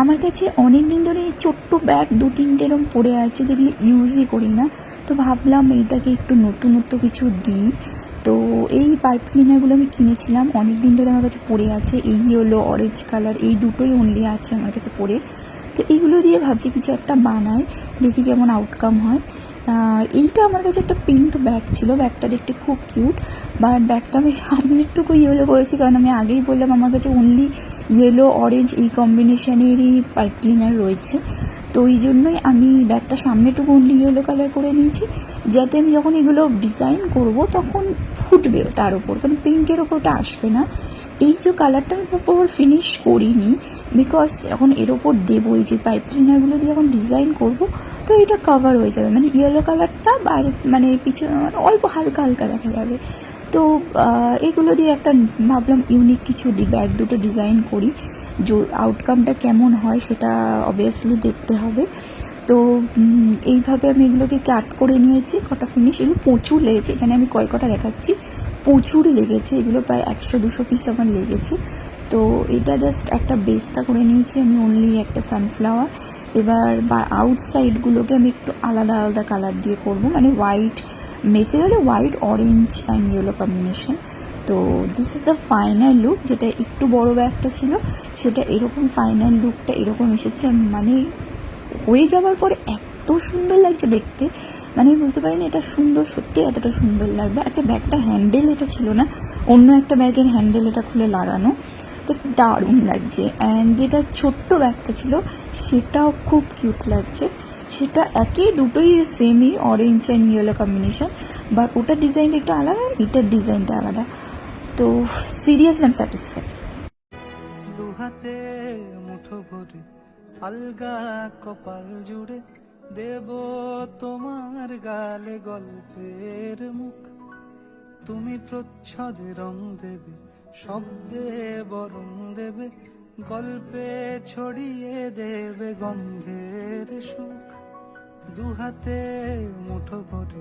আমার কাছে অনেক দিন ধরে এই ছোট্ট ব্যাগ ২-৩টে এরকম পড়ে আছে, যেগুলো ইউজই করি না। তো ভাবলাম এইটাকে একটু নতুনত্ব কিছু দিই। তো এই পাইপ ক্লিনারগুলো আমি কিনেছিলাম, অনেক দিন ধরে আমার কাছে পড়ে আছে। এই ইয়েলো অরেঞ্জ কালার, এই দুটোই অনলি আছে আমার কাছে পড়ে। তো এইগুলো দিয়ে ভাবছি কিছু একটা বানাই, দেখি কেমন আউটকাম হয়। এইটা আমার কাছে একটা পিঙ্ক ব্যাগ ছিল, ব্যাগটা দেখতে খুব কিউট। বাট ব্যাগটা আমি সামনেরটুকু ইয়েলো করেছি, কারণ আমি আগেই বললাম আমার কাছে অনলি ইয়েলো অরেঞ্জ এই কম্বিনেশনেরই পাইপ ক্লিনার রয়েছে। তো এই জন্যই আমি ব্যাগটা সামনেটুকু অনলি ইয়েলো কালার করে নিয়েছি, যাতে আমি যখন এগুলো ডিজাইন করব তখন ফুটবে তার উপর, কারণ পিঙ্কের ওপরটা আসবে না। এই যে কালারটা আমি প্রপার ফিনিশ করিনি, বিকজ যখন এর ওপর দেবো এই যে পাইপ ক্লিনারগুলো দিয়ে যখন ডিজাইন করব, তো এটা কভার হয়ে যাবে, মানে ইয়েলো কালারটা বাইরে মানে পিছনে অল্প হালকা হালকা দেখা যাবে। তো এগুলো দিয়ে একটা ভাবলাম ইউনিক কিছু ব্যাগ দুটো ডিজাইন করি। আউটকামটা কেমন হয় সেটা অবভিয়াসলি দেখতে হবে। তো এইভাবে আমি এগুলোকে কাট করে নিয়েছি, কটা ফিনিশ। এগুলো প্রচুর লেগেছে, এখানে আমি কটা দেখাচ্ছি, প্রচুরই লেগেছে। এগুলো প্রায় ১০০-২০০ পিস আমার লেগেছে। তো এটা জাস্ট একটা বেসটা করে নিয়েছি আমি, অনলি একটা সানফ্লাওয়ার। এবার বা আউটসাইডগুলোকে আমি একটু আলাদা আলাদা কালার দিয়ে করব, মানে হোয়াইট মেসে গেলে white orange and yellow combination. তো this is the final look. যেটা একটু বড় ব্যাগটা ছিল সেটা এরকম, ফাইনাল লুকটা এরকম এসেছে। মানে হয়ে যাওয়ার পরে এত সুন্দর লাগছে দেখতে, মানে বুঝতে পারিনি এটা সুন্দর, সত্যি এতটা সুন্দর লাগবে। আচ্ছা, ব্যাগটার হ্যান্ডেল এটা ছিল না, অন্য একটা ব্যাগের হ্যান্ডেল এটা খুলে লাগানো। তো দারুণ লাগছে। অ্যান্ড যেটা ছোট্ট ব্যাগটা ছিল সেটাও খুব কিউট লাগছে। সেটা দুটোই সেমই, orange and yellow combination, but ওটার ডিজাইনটা একটু আলাদা, এটার ডিজাইনটা আলাদা। তো সিরিয়াসলি আই এম স্যাটিসফাইড। দুহাতে মুঠো ভরে আলগা কপাল জুড়ে দেব তোমার গালে গল্পের মুখ। তুমি প্রচ্ছদে রং দেবে, শব্দে বরং দেবে, গল্পে ছড়িয়ে দেবে গন্ধের সুখ। দুহাতে মুঠো ভরে